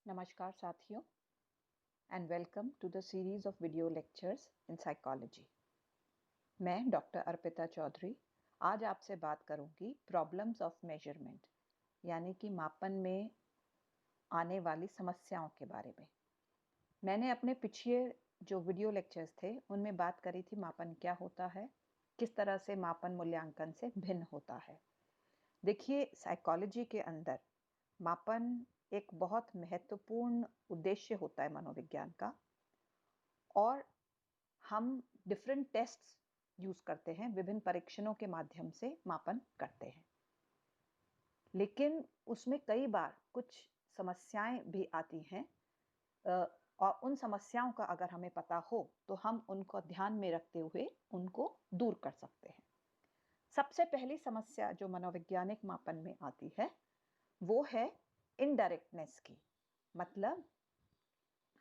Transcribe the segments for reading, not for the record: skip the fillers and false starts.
नमस्कार साथियों and welcome to the series of video lectures in psychology. मैं doctor Arpita Chaudhary आज आपसे बात करूंगी प्रॉब्लम्स ऑफ मेजरमेंट यानी कि मापन में आने वाली समस्याओं के बारे में। मैंने अपने पिछले जो वीडियो लेक्चर्स थे उनमें बात करी थी मापन क्या होता है, किस तरह से मापन मूल्यांकन से भिन्न होता है। देखिए, साइकोलॉजी के अंदर मापन एक बहुत महत्वपूर्ण उद्देश्य होता है मनोविज्ञान का, और हम डिफरेंट टेस्ट्स यूज करते हैं, विभिन्न परीक्षणों के माध्यम से मापन करते हैं। लेकिन उसमें कई बार कुछ समस्याएं भी आती हैं, और उन समस्याओं का अगर हमें पता हो तो हम उनको ध्यान में रखते हुए उनको दूर कर सकते हैं। सबसे पहली समस्या जो मनोवैज्ञानिक मापन में आती है वो है इनडायरेक्टनेस की। मतलब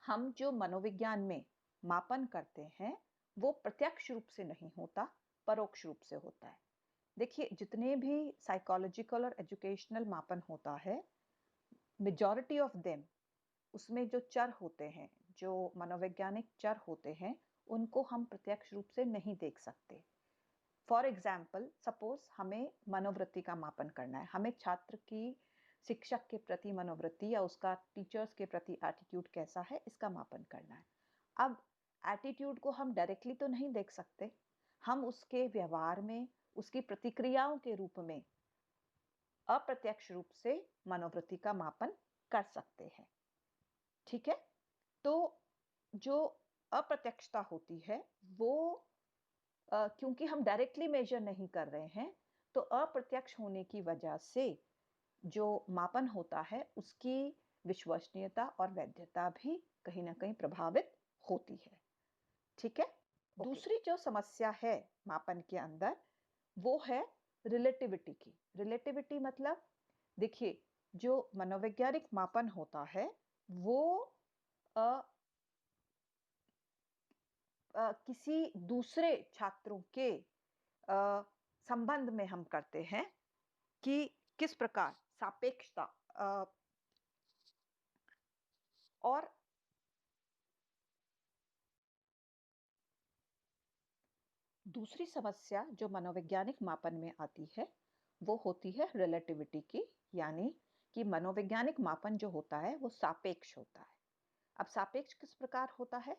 हम जो मनोविज्ञान में मापन करते हैं वो प्रत्यक्ष रूप से नहीं होता, परोक्ष रूप से होता है। देखिए, जितने भी साइकोलॉजिकल और एजुकेशनल मापन होता है, मेजॉरिटी ऑफ देम उसमें जो चर होते हैं, जो मनोवैज्ञानिक चर होते हैं, उनको हम प्रत्यक्ष रूप से नहीं देख सकते। फॉर एग्जाम्पल, सपोज हमें मनोवृत्ति का मापन करना है, हमें छात्र की शिक्षक के प्रति मनोवृत्ति या उसका टीचर्स के प्रति एटीट्यूड कैसा है इसका मापन करना है। अब एटीट्यूड को हम डायरेक्टली तो नहीं देख सकते, हम उसके व्यवहार में, उसकी प्रतिक्रियाओं के रूप में अप्रत्यक्ष रूप से मनोवृत्ति का मापन कर सकते हैं। ठीक है, तो जो अप्रत्यक्षता होती है वो क्योंकि हम डायरेक्टली मेजर नहीं कर रहे हैं, तो अप्रत्यक्ष होने की वजह से जो मापन होता है उसकी विश्वसनीयता और वैधता भी कहीं ना कहीं प्रभावित होती है। ठीक है, दूसरी जो समस्या है मापन के अंदर वो है रिलेटिविटी की। रिलेटिविटी मतलब, देखिए, जो मनोवैज्ञानिक मापन होता है वो किसी दूसरे छात्रों के संबंध में हम करते हैं कि किस प्रकार सापेक्षता और दूसरी समस्या जो मनोवैज्ञानिक मापन में आती है वो होती है रिलेटिविटी की, यानी कि मनोवैज्ञानिक मापन जो होता है वो सापेक्ष होता है। अब सापेक्ष किस प्रकार होता है?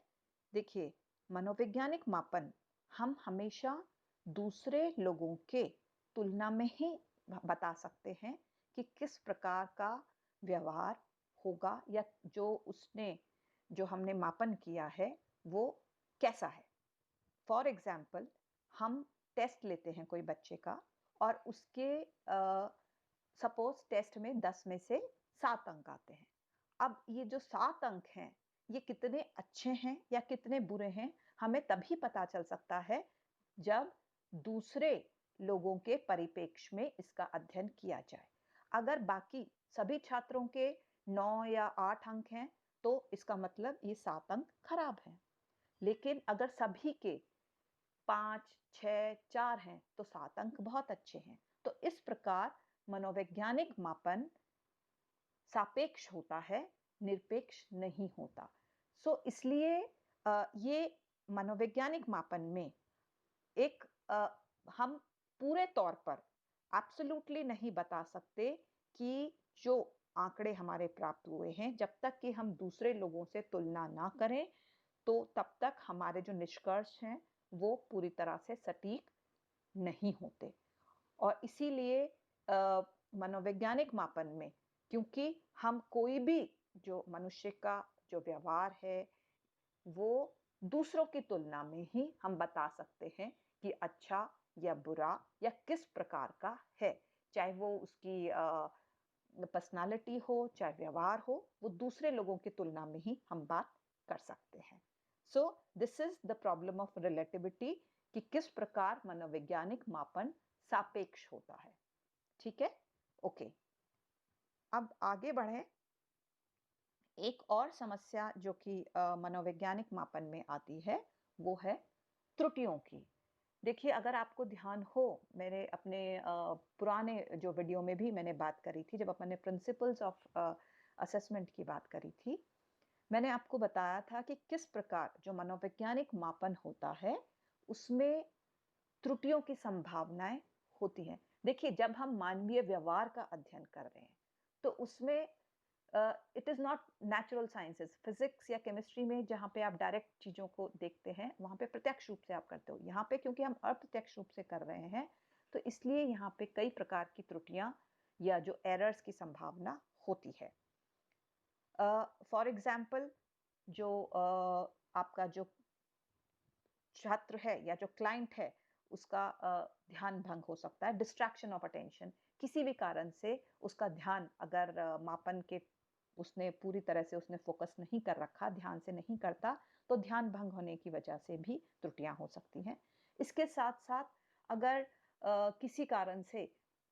देखिए, मनोवैज्ञानिक मापन हम हमेशा दूसरे लोगों के तुलना में ही बता सकते हैं कि किस प्रकार का व्यवहार होगा या जो हमने मापन किया है वो कैसा है। फॉर एग्जाम्पल, हम टेस्ट लेते हैं कोई बच्चे का और उसके सपोज टेस्ट में 10 में से 7 अंक आते हैं। अब ये जो 7 अंक हैं ये कितने अच्छे हैं या कितने बुरे हैं हमें तभी पता चल सकता है जब दूसरे लोगों के परिप्रेक्ष्य में इसका अध्ययन किया जाए। अगर बाकी सभी छात्रों के 9 या 8 अंक हैं तो इसका मतलब ये 7 अंक खराब हैं। लेकिन अगर सभी के 5, 6, 4 हैं तो 7 अंक बहुत अच्छे हैं। तो इस प्रकार मनोवैज्ञानिक मापन सापेक्ष होता है, निरपेक्ष नहीं होता। इसलिए ये मनोवैज्ञानिक मापन में एक हम पूरे तौर पर एब्सोल्युटली नहीं बता सकते कि जो आंकड़े हमारे प्राप्त हुए हैं, जब तक कि हम दूसरे लोगों से तुलना ना करें तो तब तक हमारे जो निष्कर्ष हैं वो पूरी तरह से सटीक नहीं होते। और इसीलिए मनोवैज्ञानिक मापन में, क्योंकि हम कोई भी जो मनुष्य का जो व्यवहार है वो दूसरों की तुलना में ही हम बता सकते हैं कि अच्छा या बुरा या किस प्रकार का है, चाहे वो उसकी पर्सनालिटी हो चाहे व्यवहार हो, वो दूसरे लोगों की तुलना में ही हम बात कर सकते हैं। So this is the problem of relativity कि किस प्रकार मनोवैज्ञानिक मापन सापेक्ष होता है। ठीक है, ओके, अब आगे बढ़े। एक और समस्या जो कि मनोवैज्ञानिक मापन में आती है वो है त्रुटियों की। देखिए, अगर आपको ध्यान हो, मेरे अपने पुराने जो वीडियो में भी मैंने बात करी थी जब अपने प्रिंसिपल्स ऑफ असेसमेंट की बात करी थी, मैंने आपको बताया था कि किस प्रकार जो मनोवैज्ञानिक मापन होता है, उसमें त्रुटियों की संभावनाएं होती हैं। देखिए, जब हम मानवीय व्यवहार का अध्ययन कर रहे हैं, तो उसमें it is not natural sciences, physics या केमिस्ट्री में जहाँ पे आप डायरेक्ट चीज़ों को देखते हैं, वहाँ पे प्रत्यक्ष रूप से आप करते हो। यहाँ पे क्योंकि हम अप्रत्यक्ष रूप से कर रहे हैं, तो इसलिए यहाँ पे कई प्रकार की त्रुटियाँ या जो एरर्स की संभावना होती है। फॉर एग्ज़ाम्पल, जो आपका जो छात्र है या जो क्लाइंट है, उसका ध्यान भंग हो सकता है, डिस्ट्रैक्शन ऑफ अटेंशन। किसी भी कारण से उसका ध्यान अगर मापन के उसने पूरी तरह से उसने फोकस नहीं कर रखा, ध्यान से नहीं करता, तो ध्यान भंग होने की वजह से भी त्रुटियां हो सकती हैं। इसके साथ साथ अगर किसी कारण से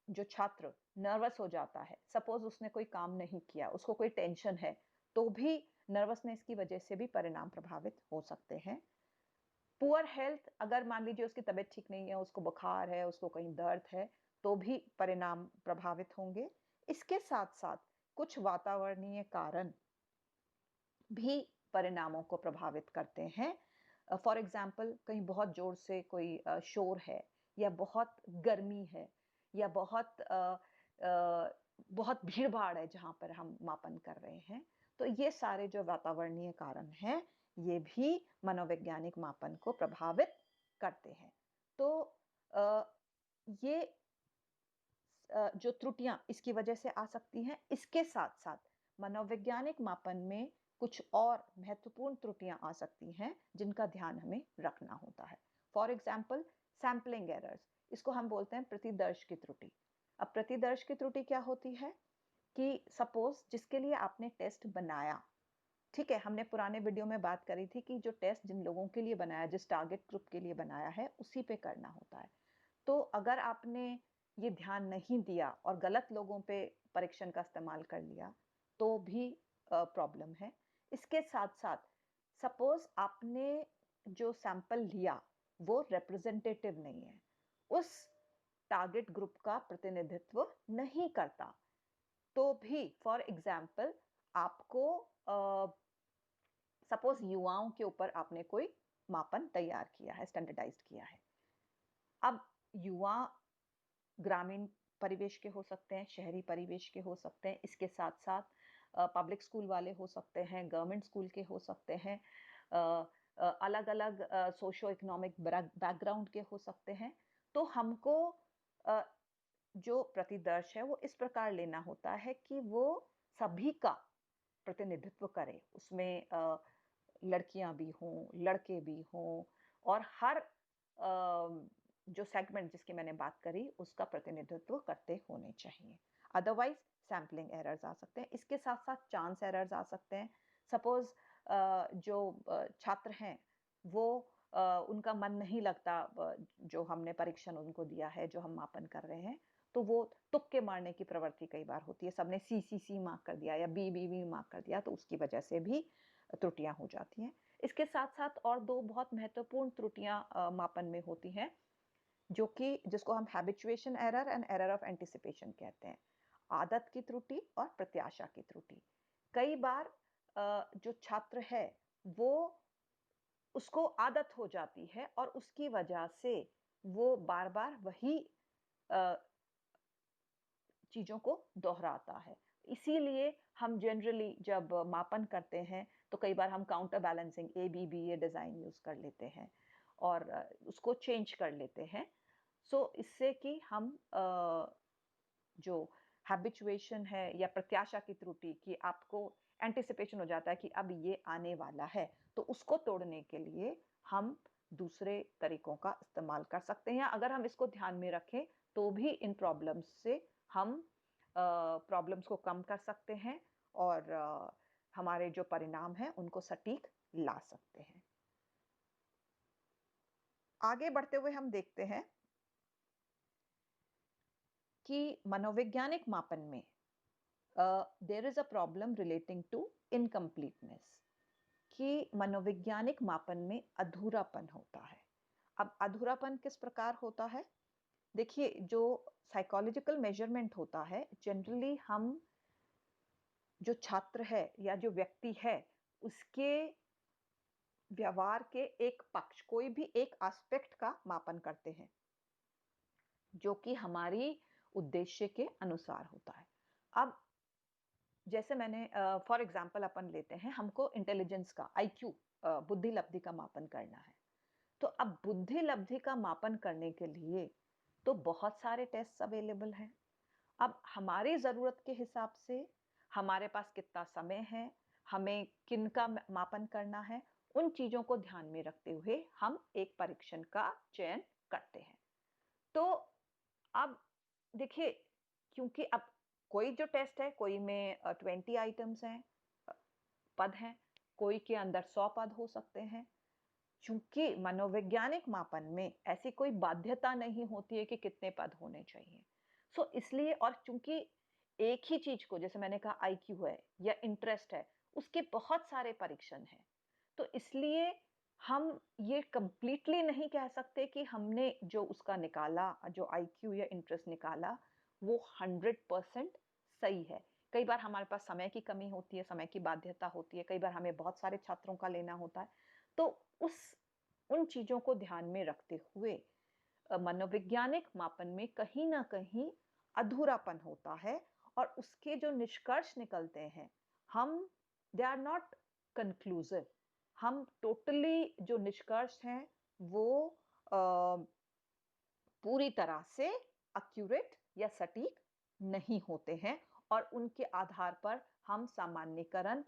जो छात्र नर्वस हो जाता है, सपोज उसने कोई काम नहीं किया, उसको कोई टेंशन है, तो भी नर्वसनेस की वजह से भी परिणाम प्रभावित हो सकते हैं। पुअर हेल्थ, अगर मान लीजिए उसकी तबीयत ठीक नहीं है, उसको बुखार है, उसको कहीं दर्द है, तो भी परिणाम प्रभावित होंगे। इसके साथ साथ कुछ वातावरणीय कारण भी परिणामों को प्रभावित करते हैं। फॉर एग्जाम्पल, कहीं बहुत जोर से कोई शोर है, या बहुत गर्मी है, या बहुत भीड़ भाड़ है जहाँ पर हम मापन कर रहे हैं, तो ये सारे जो वातावरणीय कारण हैं, ये भी मनोवैज्ञानिक मापन को प्रभावित करते हैं। तो ये जो त्रुटियां इसकी वजह से आ सकती हैं, इसके साथ साथ मनोवैज्ञानिक मापन में कुछ और महत्वपूर्ण त्रुटियां आ सकती हैं जिनका ध्यान हमें रखना होता है। फॉर एग्जाम्पल, सैम्पलिंग एरर्स, इसको हम बोलते हैं प्रतिदर्श की त्रुटि। अब प्रतिदर्श की त्रुटि क्या होती है कि सपोज जिसके लिए आपने टेस्ट बनाया, ठीक है, हमने पुराने वीडियो में बात करी थी कि जो टेस्ट जिन लोगों के लिए बनाया, जिस टारगेट ग्रुप के लिए बनाया है, उसी पे करना होता है। तो अगर आपने ये ध्यान नहीं दिया और गलत लोगों पे परीक्षण का इस्तेमाल कर लिया, तो भी प्रॉब्लम है। इसके साथ साथ सपोज आपने जो सैंपल लिया वो रिप्रेजेंटेटिव नहीं है, उस टारगेट ग्रुप का प्रतिनिधित्व नहीं करता, तो भी फॉर एग्जाम्पल आपको सपोज युवाओं के ऊपर आपने कोई मापन तैयार किया है, स्टैंडर्डाइज्ड किया है। अब युवा ग्रामीण परिवेश के हो सकते हैं, शहरी परिवेश के हो सकते हैं, इसके साथ साथ पब्लिक स्कूल वाले हो सकते हैं, गवर्नमेंट स्कूल के हो सकते हैं, अलग अलग सोशो इकोनॉमिक बैकग्राउंड के हो सकते हैं। तो हमको अ, जो प्रतिदर्श है वो इस प्रकार लेना होता है कि वो सभी का प्रतिनिधित्व करे, उसमें लड़कियां भी हों, लड़के भी हों, और हर जो सेगमेंट जिसकी मैंने बात करी उसका प्रतिनिधित्व करते होने चाहिए। अदरवाइज सैम्पलिंग एरर्स आ सकते हैं। इसके साथ साथ चांस एरर्स आ सकते हैं। सपोज जो छात्र हैं वो उनका मन नहीं लगता, जो हमने परीक्षण उनको दिया है, जो हम मापन कर रहे हैं, तो वो तुक्के मारने की प्रवृत्ति कई बार होती है। सबने सी मार्क कर दिया या बी मार्क कर दिया, तो उसकी वजह से भी त्रुटियां हो जाती हैं। इसके साथ साथ और दो बहुत महत्वपूर्ण त्रुटियां मापन में होती हैं, जो कि जिसको हम habituation error and error of anticipation कहते हैं। आदत की त्रुटि और प्रत्याशा की त्रुटि। कई बार जो छात्र है वो उसको आदत हो जाती है और उसकी वजह से वो बार बार वही चीजों को दोहराता है। इसीलिए हम जनरली जब मापन करते हैं तो कई बार हम काउंटर बैलेंसिंग ABB ये डिजाइन यूज कर लेते हैं और उसको चेंज कर लेते हैं। सो इससे कि हम जो हैबिचुएशन है या प्रत्याशा की त्रुटि, कि आपको एंटिसिपेशन हो जाता है कि अब ये आने वाला है, तो उसको तोड़ने के लिए हम दूसरे तरीकों का इस्तेमाल कर सकते हैं। अगर हम इसको ध्यान में रखें तो भी इन प्रॉब्लम्स से हम प्रॉब्लम्स को कम कर सकते हैं और हमारे जो परिणाम हैं उनको सटीक ला सकते हैं। आगे बढ़ते हुए हम देखते हैं कि मनोवैज्ञानिक मापन में there is a problem relating to incompleteness, कि मनोवैज्ञानिक मापन में अधूरापन होता है। अब अधूरापन किस प्रकार होता है? देखिए, जो साइकोलॉजिकल मेजरमेंट होता है, जनरली हम जो छात्र है या जो व्यक्ति है, उसके व्यवहार के एक पक्ष, कोई भी एक एस्पेक्ट का मापन करते हैं, जो कि हमारी उद्देश्य के अनुसार होता है। अब जैसे मैंने फॉर एग्जांपल अपन लेते हैं, हमको इंटेलिजेंस का आईक्यू, बुद्धि लब्धि का मापन करना है। तो अब बुद्धि लब्धि का मापन करने के लिए तो बहुत सारे टेस्ट अवेलेबल हैं। अब हमारी ज़रूरत के हिसाब से हमारे पास कितना समय है, हमें किनका मापन करना है, उन चीज़ों को ध्यान में रखते हुए हम एक परीक्षण का चयन करते हैं। तो अब देखिए, क्योंकि अब कोई जो टेस्ट है, कोई में 20 आइटम्स हैं, अ, पद हैं, कोई के अंदर 100 पद हो सकते हैं। चूंकि मनोवैज्ञानिक मापन में ऐसी कोई बाध्यता नहीं होती है कि कितने पद होने चाहिए। सो इसलिए, और चूंकि एक ही चीज को, जैसे मैंने कहा आईक्यू है या इंटरेस्ट है, उसके बहुत सारे परीक्षण हैं। तो इसलिए हम ये कंप्लीटली नहीं कह सकते कि हमने जो उसका निकाला, जो आईक्यू या इंटरेस्ट निकाला, वो 100% सही है। कई बार हमारे पास समय की कमी होती है, समय की बाध्यता होती है, कई बार हमें बहुत सारे छात्रों का लेना होता है। तो उस उन चीजों को ध्यान में रखते हुए मनोवैज्ञानिक मापन में कहीं ना कहीं अधूरापन होता है, और उसके जो निष्कर्ष निकलते हैं, हम दे आर नॉट कंक्लूसिव। हम टोटली जो निष्कर्ष हैं वो पूरी तरह से एक्यूरेट या सटीक नहीं होते हैं, और उनके आधार पर हम सामान्यकरण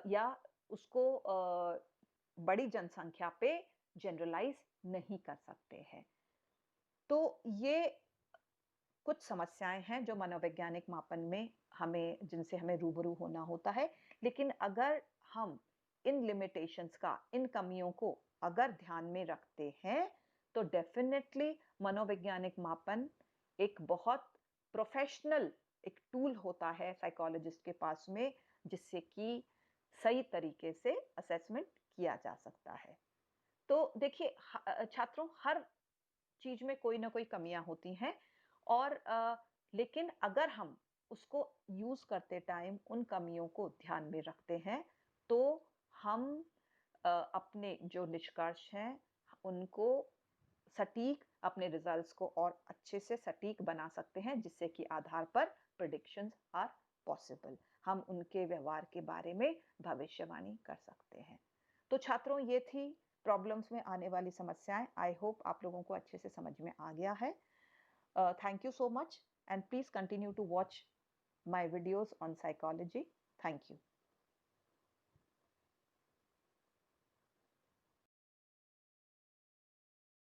या उसको बड़ी जनसंख्या पे जनरलाइज नहीं कर सकते हैं। तो ये कुछ समस्याएं हैं जो मनोवैज्ञानिक मापन में जिनसे हमें रूबरू होना होता है। लेकिन अगर हम इन लिमिटेशंस का, इन कमियों को अगर ध्यान में रखते हैं, तो डेफिनेटली मनोवैज्ञानिक मापन एक बहुत प्रोफेशनल एक टूल होता है साइकोलॉजिस्ट के पास में, जिससे कि सही तरीके से असेसमेंट किया जा सकता है। तो देखिए, छात्रों, हर चीज में कोई ना कोई कमियां होती हैं, और लेकिन अगर हम उसको यूज करते टाइम उन कमियों को ध्यान में रखते हैं, तो हम अपने जो निष्कर्ष हैं उनको सटीक, अपने रिजल्ट्स को और अच्छे से सटीक बना सकते हैं, जिससे कि आधार पर प्रिडिक्शंस आर पॉसिबल। हम उनके व्यवहार के बारे में भविष्यवाणी कर सकते हैं। तो छात्रों, ये थी प्रॉब्लम्स में आने वाली समस्याएं। आई होप आप लोगों को अच्छे से समझ में आ गया है। Thank you so much, and please continue to watch my videos on psychology. Thank you.